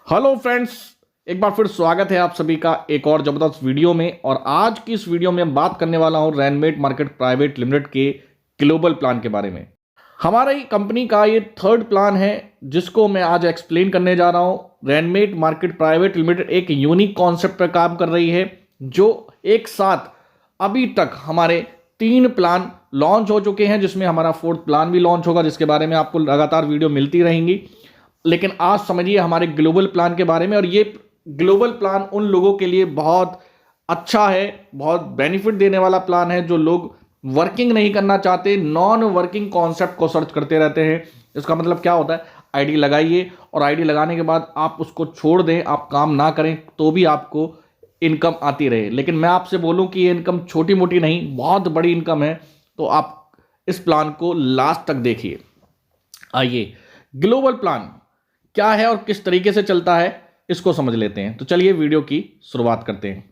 Hello friends, एक बार फिर स्वागत है आप सभी का एक और जबरदस्त वीडियो में। और आज की इस वीडियो में बात करने वाला हूं रैनमेट मार्केट प्राइवेट लिमिटेड के ग्लोबल प्लान के बारे में। हमारी कंपनी का ये थर्ड प्लान है जिसको मैं आज एक्सप्लेन करने जा रहा हूं। रैनमेट मार्केट प्राइवेट लिमिटेड एक यूनिक कॉन्सेप्ट पर काम कर रही है जो एक साथ अभी तक हमारे 3 प्लान लॉन्च हो चुके हैं, जिसमें हमारा 4th प्लान भी लॉन्च होगा, जिसके बारे में आपको लगातार वीडियो मिलती रहेंगी। लेकिन आज समझिए हमारे ग्लोबल प्लान के बारे में। और ये ग्लोबल प्लान उन लोगों के लिए बहुत अच्छा है, बहुत बेनिफिट देने वाला प्लान है जो लोग वर्किंग नहीं करना चाहते, नॉन वर्किंग कॉन्सेप्ट को सर्च करते रहते हैं। इसका मतलब क्या होता है, आईडी लगाइए और आईडी लगाने के बाद आप उसको छोड़ दें, आप काम ना करें तो भी आपको इनकम आती रहे। लेकिन मैं आपसे बोलूं कि ये इनकम छोटी मोटी नहीं, बहुत बड़ी इनकम है। तो आप इस प्लान को लास्ट तक देखिए। आइए, ग्लोबल प्लान क्या है और किस तरीके से चलता है इसको समझ लेते हैं। तो चलिए वीडियो की शुरुआत करते हैं।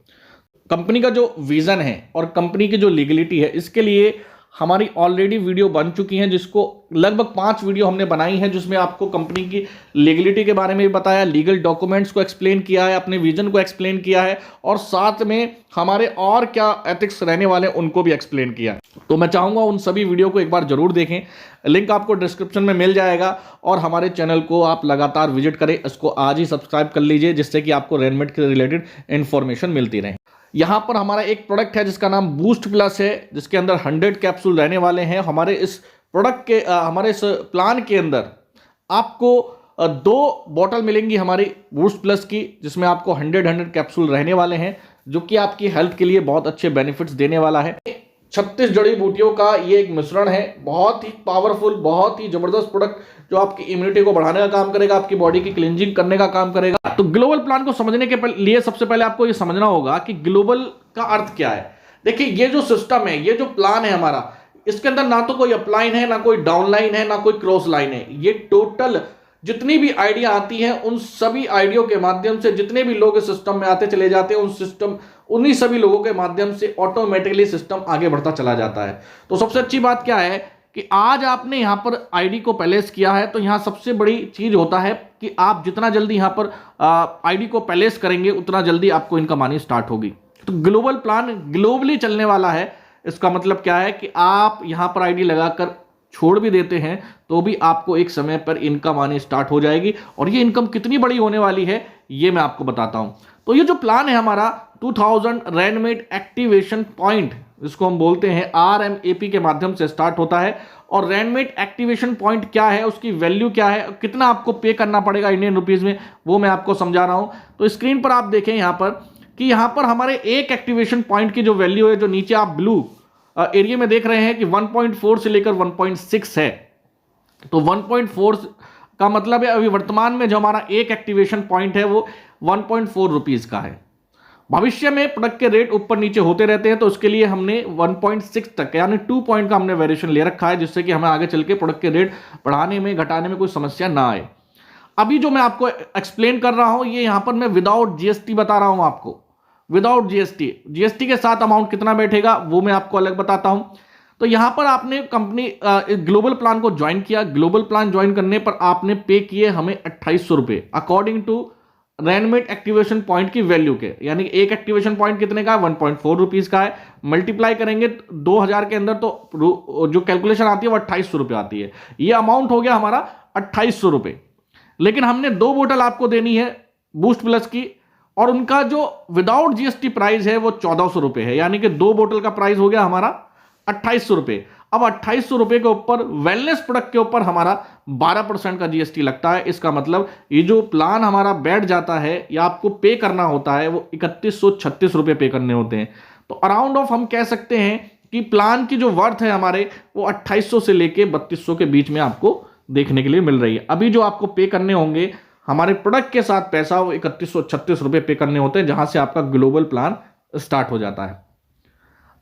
कंपनी का जो विजन है और कंपनी की जो लीगलिटी है, इसके लिए हमारी ऑलरेडी वीडियो बन चुकी हैं, जिसको लगभग 5 वीडियो हमने बनाई है, जिसमें आपको कंपनी की लीगलिटी के बारे में भी बताया, लीगल डॉक्यूमेंट्स को एक्सप्लेन किया है, अपने विजन को एक्सप्लेन किया है और साथ में हमारे और क्या एथिक्स रहने वाले हैं उनको भी एक्सप्लेन किया है। तो मैं चाहूँगा उन सभी वीडियो को एक बार जरूर देखें, लिंक आपको डिस्क्रिप्शन में मिल जाएगा। और हमारे चैनल को आप लगातार विजिट करें, इसको आज ही सब्सक्राइब कर लीजिए, जिससे कि आपको रैनमेट के रिलेटेड इंफॉर्मेशन मिलती रहे। यहाँ पर हमारा एक प्रोडक्ट है जिसका नाम बूस्ट प्लस है, जिसके अंदर 100 कैप्सूल रहने वाले हैं। हमारे इस प्रोडक्ट के हमारे इस प्लान के अंदर आपको 2 बॉटल मिलेंगी हमारी बूस्ट प्लस की, जिसमें आपको 100 कैप्सूल रहने वाले हैं, जो कि आपकी हेल्थ के लिए बहुत अच्छे बेनिफिट्स देने वाला है। 36 जड़ी बूटियों का ये एक मिश्रण है, बहुत ही पावरफुल, बहुत ही जबरदस्त प्रोडक्ट जो आपकी इम्यूनिटी को बढ़ाने का काम करेगा, आपकी बॉडी की क्लींजिंग करने का काम करेगा। तो ग्लोबल प्लान को समझने के लिए सबसे पहले आपको ये समझना होगा कि ग्लोबल का अर्थ क्या है। देखिए, ये जो सिस्टम है, ये जो प्लान है हमारा, इसके अंदर ना तो कोई अपलाइन है, ना कोई डाउनलाइन है, ना कोई क्रॉस लाइन है। ये टोटल जितनी भी आइडिया आती हैं, उन सभी आइडियो के माध्यम से जितने भी लोग इस सिस्टम में आते चले जाते हैं, उन्हीं सभी लोगों के माध्यम से ऑटोमेटिकली सिस्टम आगे बढ़ता चला जाता है। तो सबसे अच्छी बात क्या है कि आज आपने यहां पर आईडी को पैलेस किया है, तो यहां सबसे बड़ी चीज होता है कि आप जितना जल्दी यहां पर आईडी को पैलेस करेंगे, उतना जल्दी आपको इनकम आनी स्टार्ट होगी। तो ग्लोबल प्लान ग्लोबली चलने वाला है। इसका मतलब क्या है कि आप यहां पर आईडी लगाकर छोड़ भी देते हैं तो भी आपको एक समय पर इनकम आनी स्टार्ट हो जाएगी। और ये इनकम कितनी बड़ी होने वाली है ये मैं आपको बताता हूं। तो ये जो प्लान है हमारा 2000 रैनमेट एक्टिवेशन पॉइंट, जिसको हम बोलते हैं RMAP के माध्यम से स्टार्ट होता है। और रैनमेट एक्टिवेशन पॉइंट क्या है, उसकी वैल्यू क्या है, कितना आपको पे करना पड़ेगा इंडियन रुपीज में, वो मैं आपको समझा रहा हूं। तो स्क्रीन पर आप देखें यहां पर कि यहां पर हमारे एक एक्टिवेशन पॉइंट की जो वैल्यू है, जो नीचे आप ब्लू एरिया में देख रहे हैं कि 1.4 से लेकर 1.6 है। तो 1.4 का मतलब है अभी वर्तमान में जो हमारा एक एक्टिवेशन पॉइंट है वो 1.4 रुपीज का है। भविष्य में प्रोडक्ट के रेट ऊपर नीचे होते रहते हैं, तो उसके लिए हमने 1.6 तक यानी 2 पॉइंट का हमने वेरिएशन ले रखा है, जिससे कि हमें आगे चल के प्रोडक्ट के रेट बढ़ाने में घटाने में कोई समस्या ना आए। अभी जो मैं आपको एक्सप्लेन कर रहा हूं, ये यहां पर मैं विदाउट जीएसटी बता रहा हूं आपको, विदाउट जीएसटी के साथ अमाउंट कितना बैठेगा वो मैं आपको अलग बताता हूं। तो यहां पर आपने कंपनी ग्लोबल प्लान को ज्वाइन किया। ग्लोबल प्लान ज्वाइन करने पर आपने पे किए हमें 2800 रुपए अकॉर्डिंग टू रैनमेट एक्टिवेशन पॉइंट की वैल्यू के। यानी एक एक्टिवेशन पॉइंट कितने का है, 1.4 रुपीज का है। मल्टीप्लाई करेंगे 2000 के अंदर तो जो कैलकुलेशन आती है वो 2800 रुपए आती है। ये अमाउंट हो गया हमारा 2800 रुपए। लेकिन हमने 2 बोतल आपको देनी है बूस्ट प्लस की, और उनका जो विदाउट जीएसटी प्राइस है वो 1400 रुपए है। यानी कि 2 बोतल का प्राइस हो गया हमारा 2800 रुपए। अब 2800 रुपए के ऊपर वेलनेस प्रोडक्ट के ऊपर हमारा 12% का जीएसटी लगता है। इसका मतलब ये जो प्लान हमारा बैठ जाता है या आपको पे करना होता है वो 3136 रुपए पे करने होते हैं। तो अराउंड ऑफ हम कह सकते हैं कि प्लान की जो वर्थ है हमारे वो 2800 से लेके 3200 के बीच में आपको देखने के लिए मिल रही है। अभी जो आपको पे करने होंगे हमारे प्रोडक्ट के साथ पैसा, वो 3136 रुपए पे करने होते हैं, जहां से आपका ग्लोबल प्लान स्टार्ट हो जाता है।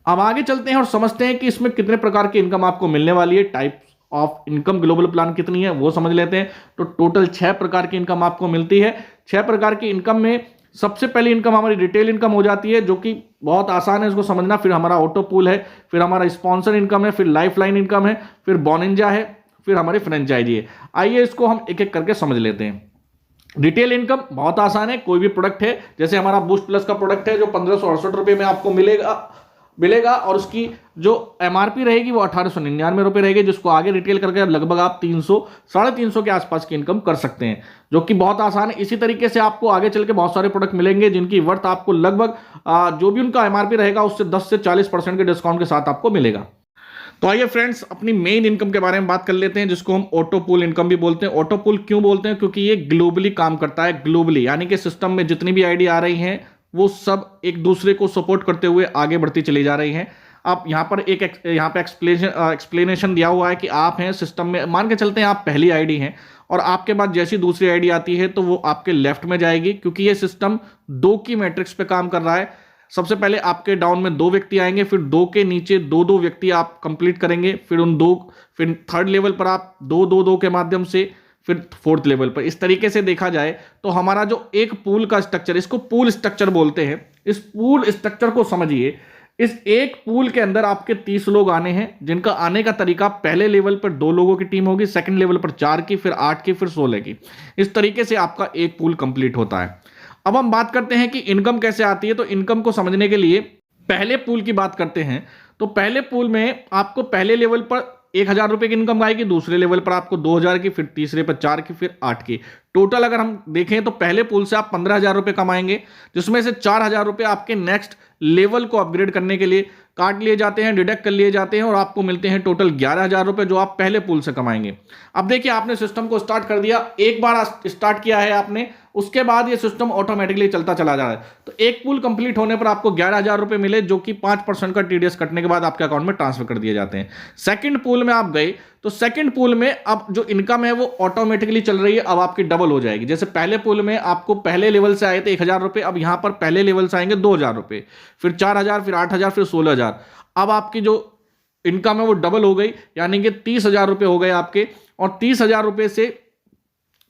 अब आगे चलते हैं और समझते हैं कि इसमें कितने प्रकार की इनकम आपको मिलने वाली है, types of income global plan कितनी है वो समझ लेते हैं। तो टोटल 6 प्रकार की इनकम आपको मिलती है। 6 प्रकार की इनकम में सबसे पहली इनकम हमारी रिटेल इनकम हो जाती है, जो कि बहुत आसान है इसको समझना। फिर हमारा ऑटो पूल है, फिर हमारा स्पॉन्सर इनकम है, फिर लाइफ लाइन इनकम है, फिर बोनिंजा है, फिर हमारी फ्रेंचाइजी है। आइए इसको हम एक एक करके समझ लेते हैं। रिटेल इनकम बहुत आसान है, कोई भी प्रोडक्ट है, जैसे हमारा बूस्ट प्लस का प्रोडक्ट है जो 1568 में आपको मिलेगा और उसकी जो एमआरपी रहेगी वो 1899 रुपये रहेगी, जिसको आगे रिटेल करके लगभग आप 300 350 के आसपास की इनकम कर सकते हैं, जो कि बहुत आसान है। इसी तरीके से आपको आगे चल के बहुत सारे प्रोडक्ट मिलेंगे जिनकी वर्थ आपको लगभग जो भी उनका एमआरपी रहेगा उससे 10 से 40% के डिस्काउंट के साथ आपको मिलेगा। तो आइए फ्रेंड्स अपनी मेन इनकम के बारे में बात कर लेते हैं, जिसको हम ऑटो पूल इनकम भी बोलते हैं। ऑटो पूल क्यों बोलते हैं? क्योंकि ये ग्लोबली काम करता है, ग्लोबली, यानी कि सिस्टम में जितनी भी आईडी आ रही हैं वो सब एक दूसरे को सपोर्ट करते हुए आगे बढ़ती चली जा रही हैं। आप यहाँ पर यहाँ पे एक्सप्लेनेशन दिया हुआ है कि आप हैं सिस्टम में, मान के चलते हैं आप पहली आईडी हैं और आपके बाद जैसी दूसरी आईडी आती है तो वो आपके लेफ्ट में जाएगी, क्योंकि ये सिस्टम 2 की मैट्रिक्स पे काम कर रहा है। सबसे पहले आपके डाउन में 2 व्यक्ति आएंगे, फिर 2 के नीचे 2 व्यक्ति आप कंप्लीट करेंगे, फिर थर्ड लेवल पर आप 2 के माध्यम से, फिर फोर्थ लेवल पर। इस तरीके से देखा जाए तो हमारा जो एक पूल का स्ट्रक्चर, इसको पूल स्ट्रक्चर बोलते हैं। इस पूल स्ट्रक्चर को समझिए, इस एक पूल के अंदर आपके 30 लोग आने हैं, जिनका आने का तरीका पहले लेवल पर 2 लोगों की टीम होगी, सेकंड लेवल पर 4 की, फिर 8 की, फिर 16 की। इस तरीके से आपका एक पूल कंप्लीट होता है। अब हम बात करते हैं कि इनकम कैसे आती है। तो इनकम को समझने के लिए पहले पूल की बात करते हैं। तो पहले पूल में आपको पहले लेवल पर 1000 रुपए की इनकम आएगी, दूसरे लेवल पर आपको 2000 की, फिर तीसरे पर 4 की, फिर 8 की। टोटल अगर हम देखें तो पहले पूल से आप 15,000 रुपए कमाएंगे, जिसमें से 4,000 रुपए आपके नेक्स्ट लेवल को अपग्रेड करने के लिए काट लिए जाते हैं, डिडक्ट कर लिए जाते हैं और आपको मिलते हैं टोटल 11,000 रुपए, जो आप पहले पूल से कमाएंगे। अब देखिए, आपने सिस्टम को स्टार्ट कर दिया, एक बार स्टार्ट किया है आपने, उसके बाद ये सिस्टम ऑटोमेटिकली चलता चला जा रहा है। तो एक पूल कंप्लीट होने पर आपको 11,000 रुपए मिले, जो कि 5% का टीडीएस कटने के बाद आपके अकाउंट में ट्रांसफर कर दिए जाते हैं। सेकंड पूल में आप गए तो सेकंड पूल में अब जो इनकम है वो ऑटोमेटिकली चल रही है, अब आपकी डबल हो जाएगी। जैसे पहले पूल में आपको पहले लेवल से आए थे 1,000 रुपए, अब यहां पर पहले लेवल से आएंगे 2,000 रुपए, फिर 4,000, फिर 8,000, फिर 16,000। अब आपकी जो इनकम है वो डबल हो गई, यानी कि 30,000 रुपए हो गए आपके। और 30,000 रुपए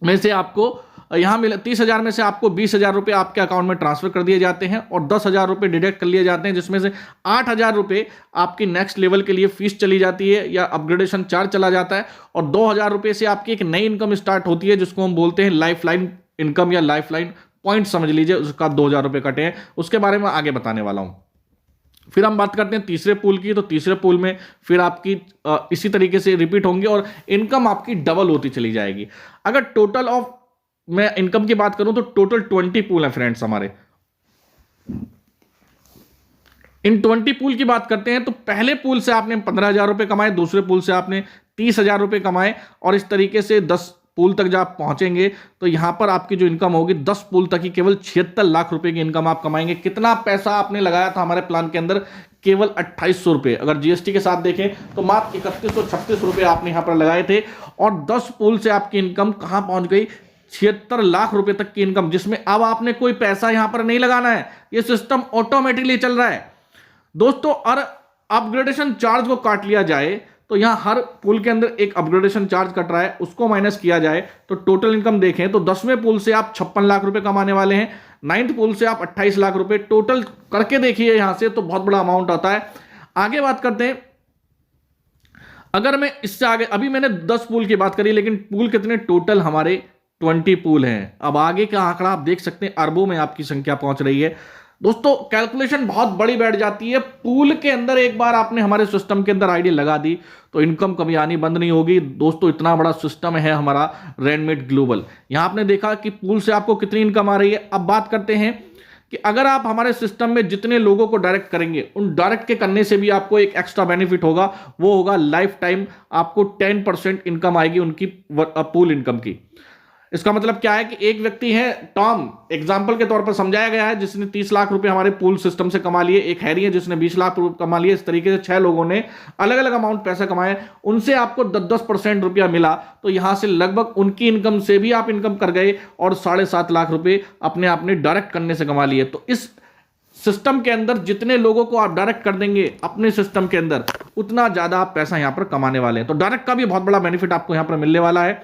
में से आपको यहां मिले 30,000 में से आपको 20,000 रुपए आपके अकाउंट में ट्रांसफर कर दिए जाते हैं और 10,000 रुपए डिडक्ट कर लिए जाते हैं, जिसमें से 8,000 रुपए आपकी नेक्स्ट लेवल के लिए फीस चली जाती है या अपग्रेडेशन चार्ज चला जाता है, और 2,000 रुपए से आपकी एक नई इनकम स्टार्ट होती है, जिसको हम बोलते हैं लाइफ लाइन इनकम या लाइफ लाइन पॉइंट समझ लीजिए। उसका 2,000 रुपए कटे हैं, उसके बारे में आगे बताने वाला हूं। फिर हम बात करते हैं तीसरे पूल की। तो तीसरे पूल में फिर आपकी इसी तरीके से रिपीट होंगे और इनकम आपकी डबल होती चली जाएगी। अगर टोटल ऑफ मैं इनकम की बात करूं तो टोटल 20 पूल है फ्रेंड्स हमारे। इन 20 पूल की बात करते हैं तो पहले पूल से आपने 15,000 रुपए कमाए, दूसरे पूल से आपने 30,000 रुपए कमाए, और इस तरीके से 10 पूल तक जब आप पहुंचेंगे तो यहां पर आपकी जो इनकम होगी 10 पूल तक ही केवल 76 लाख रुपए की इनकम आप कमाएंगे। कितना पैसा आपने लगाया था हमारे प्लान के अंदर? केवल 2,800 रुपए। अगर जीएसटी के साथ देखें तो मात्र 3,136 रुपए आपने यहां पर लगाए थे, और 10 पूल से आपकी इनकम कहां पहुंच गई? 76 लाख रुपए तक की इनकम, जिसमें अब आपने कोई पैसा यहां पर नहीं लगाना है, यह सिस्टम ऑटोमेटिकली चल रहा है दोस्तों। और अपग्रेडेशन चार्ज को काट लिया जाए तो यहां हर पूल के अंदर एक अपग्रेडेशन चार्ज कट रहा है, उसको माइनस किया जाए तो टोटल इनकम देखें तो 10वें पूल से आप 56 लाख रुपए कमाने वाले हैं, 9th पूल से आप 28 लाख रुपए, टोटल करके देखिए यहां से तो बहुत बड़ा अमाउंट आता है। आगे बात करते हैं, अगर मैं इससे आगे, अभी मैंने 10 पूल की बात करी, लेकिन पूल कितने? टोटल हमारे 20 पूल हैं। अब आगे का आंकड़ा आप देख सकते हैं, अरबों में आपकी संख्या पहुंच रही है दोस्तों। कैलकुलेशन बहुत बड़ी बैठ जाती है। पूल के अंदर एक बार आपने हमारे सिस्टम के अंदर आईडी लगा दी तो इनकम कभी आनी बंद नहीं होगी दोस्तों। इतना बड़ा सिस्टम है हमारा रैनमेट ग्लोबल। यहां आपने देखा कि पूल से आपको कितनी इनकम आ रही है। अब बात करते हैं कि अगर आप हमारे सिस्टम में जितने लोगों को डायरेक्ट करेंगे, उन डायरेक्ट के करने से भी आपको एक एक्स्ट्रा बेनिफिट होगा, वो होगा लाइफ टाइम आपको 10% इनकम आएगी उनकी पूल इनकम की। इसका मतलब क्या है कि एक व्यक्ति है टॉम, एग्जाम्पल के तौर पर समझाया गया है, जिसने 30 लाख रुपए हमारे पूल सिस्टम से कमा लिए। एक हैरी है जिसने 20 लाख रुपए कमा लिए। इस तरीके से 6 लोगों ने अलग अलग अमाउंट पैसा कमाए, उनसे आपको 10% रुपया मिला, तो यहां से लगभग उनकी इनकम से भी आप इनकम कर गए और 7.5 लाख रुपए अपने आपने डायरेक्ट करने से कमा लिए। तो इस सिस्टम के अंदर जितने लोगों को आप डायरेक्ट कर देंगे अपने सिस्टम के अंदर, उतना ज्यादा आप पैसा यहां पर कमाने वाले हैं। तो डायरेक्ट का भी बहुत बड़ा बेनिफिट आपको यहां पर मिलने वाला है।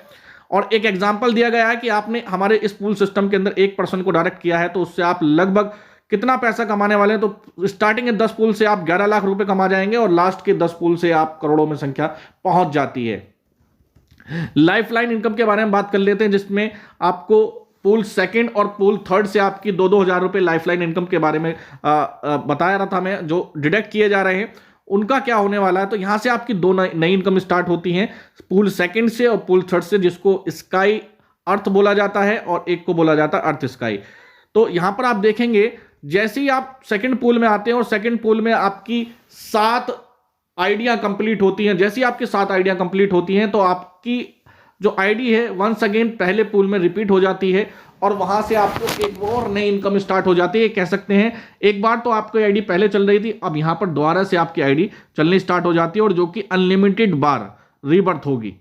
और एक एग्जांपल दिया गया है कि आपने हमारे इस पूल सिस्टम के अंदर 1% को डायरेक्ट किया है, तो उससे आप लगभग कितना पैसा कमाने वाले हैं? तो स्टार्टिंग के 10 पूल से आप 11 लाख रुपए कमा जाएंगे और लास्ट के 10 पूल से आप करोड़ों में संख्या पहुंच जाती है। लाइफ लाइन इनकम के बारे में बात कर लेते हैं, जिसमें आपको पूल सेकंड और पूल थर्ड से आपकी 2-2 हज़ार रुपए लाइफलाइन इनकम के बारे में बताया रहा था मैं, जो डिडक्ट किए जा रहे हैं उनका क्या होने वाला है। तो यहां से आपकी दो नई इनकम स्टार्ट होती हैं, पूल सेकंड से और पूल थर्ड से, जिसको स्काई अर्थ बोला जाता है और एक को बोला जाता है अर्थ स्काई। तो यहां पर आप देखेंगे जैसे ही आप सेकंड पूल में आते हैं और सेकंड पूल में आपकी 7 आइडिया कंप्लीट होती हैं, जैसे ही आपकी 7 आइडिया कंप्लीट होती हैं तो आपकी जो आईडी है वंस अगेन पहले पूल में रिपीट हो जाती है और वहां से आपको एक और नई इनकम स्टार्ट हो जाती है। कह सकते हैं एक बार तो आपकी आईडी पहले चल रही थी, अब यहां पर दोबारा से आपकी आईडी चलनी स्टार्ट हो जाती है और जो कि अनलिमिटेड बार रीबर्थ होगी।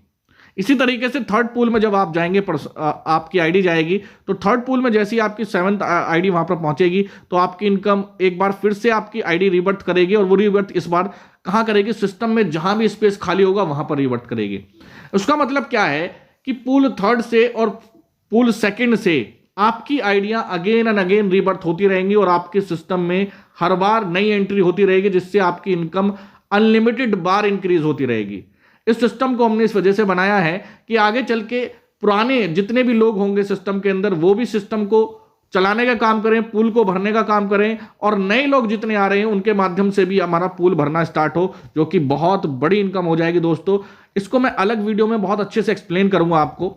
इसी तरीके से थर्ड पूल में जब आप जाएंगे, आपकी आईडी जाएगी, तो थर्ड पूल में जैसे ही आपकी 7th आईडी वहां पर पहुंचेगी तो आपकी इनकम एक बार फिर से आपकी आईडी रीबर्थ करेगी और वो रीबर्थ इस बार कहां करेगी, सिस्टम में जहां भी स्पेस खाली होगा वहां पर रीबर्थ करेगी। उसका मतलब क्या है कि पूल थर्ड से और पूल सेकंड से आपकी idea again and again rebirth होती रहेंगी और आपके सिस्टम में हर बार नई एंट्री होती रहेगी, जिससे आपकी इनकम अनलिमिटेड बार इंक्रीज होती रहेगी। इस सिस्टम को हमने इस वजह से बनाया है कि आगे चल के पुराने जितने भी लोग होंगे सिस्टम के अंदर, वो भी सिस्टम को चलाने का काम करें, पूल को भरने का काम करें, और नए लोग जितने आ रहे हैं उनके माध्यम से भी हमारा पूल भरना स्टार्ट हो, जो कि बहुत बड़ी इनकम हो जाएगी दोस्तों। इसको मैं अलग वीडियो में बहुत अच्छे से एक्सप्लेन करूंगा आपको।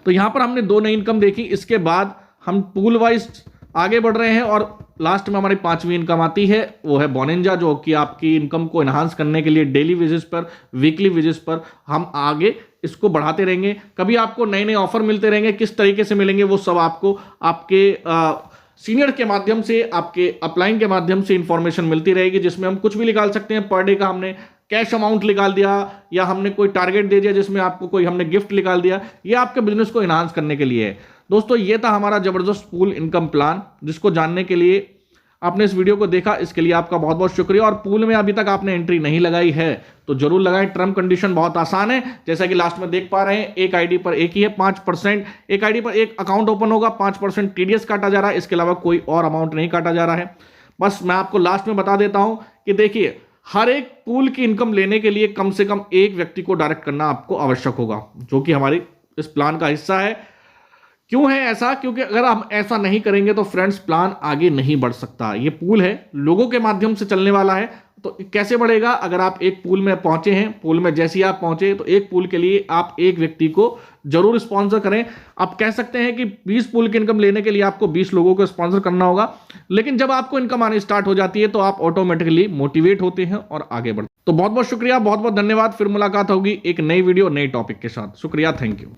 तो यहां पर हमने 2 नई इनकम देखी, इसके बाद हम पूल वाइज आगे बढ़ रहे हैं और लास्ट में हमारी 5वीं इनकम आती है, वो है बोनेंजा, जो कि आपकी इनकम को एनहांस करने के लिए डेली बेसिस पर, वीकली बेसिस पर हम आगे इसको बढ़ाते रहेंगे। कभी आपको नए नए ऑफर मिलते रहेंगे, किस तरीके से मिलेंगे वो सब आपको आपके सीनियर के माध्यम से, आपके अपलाइन के माध्यम से इंफॉर्मेशन मिलती रहेगी, जिसमें हम कुछ भी निकाल सकते हैं। पर डे का हमने कैश अमाउंट निकाल दिया या हमने कोई टारगेट दे दिया जिसमें आपको कोई हमने गिफ्ट निकाल दिया, ये आपके बिजनेस को एनहांस करने के लिए है। दोस्तों ये था हमारा जबरदस्त पूल इनकम प्लान, जिसको जानने के लिए आपने इस वीडियो को देखा, इसके लिए आपका बहुत बहुत शुक्रिया। और पूल में अभी तक आपने एंट्री नहीं लगाई है तो जरूर लगाएं। टर्म कंडीशन बहुत आसान है, जैसा कि लास्ट में देख पा रहे हैं, एक आईडी पर एक ही है, 5%, एक आईडी पर एक अकाउंट ओपन होगा, 5% टीडीएस काटा जा रहा है, इसके अलावा कोई और अमाउंट नहीं काटा जा रहा है। बस मैं आपको लास्ट में बता देता हूं कि देखिए, हर एक पूल की इनकम लेने के लिए कम से कम एक व्यक्ति को डायरेक्ट करना आपको आवश्यक होगा, जो कि हमारी इस प्लान का हिस्सा है। क्यों है ऐसा? क्योंकि अगर हम ऐसा नहीं करेंगे तो फ्रेंड्स प्लान आगे नहीं बढ़ सकता। ये पूल है, लोगों के माध्यम से चलने वाला है, तो कैसे बढ़ेगा? अगर आप एक पूल में पहुंचे हैं, पूल में जैसे ही आप पहुंचे तो एक पूल के लिए आप एक व्यक्ति को जरूर स्पॉन्सर करें। आप कह सकते हैं कि 20 पूल की इनकम लेने के लिए आपको 20 लोगों को स्पॉन्सर करना होगा, लेकिन जब आपको इनकम आनी स्टार्ट हो जाती है तो आप ऑटोमेटिकली मोटिवेट होते हैं और आगे बढ़ते हैं। तो बहुत बहुत शुक्रिया, बहुत बहुत धन्यवाद। फिर मुलाकात होगी एक नई वीडियो, नए टॉपिक के साथ। शुक्रिया, थैंक यू।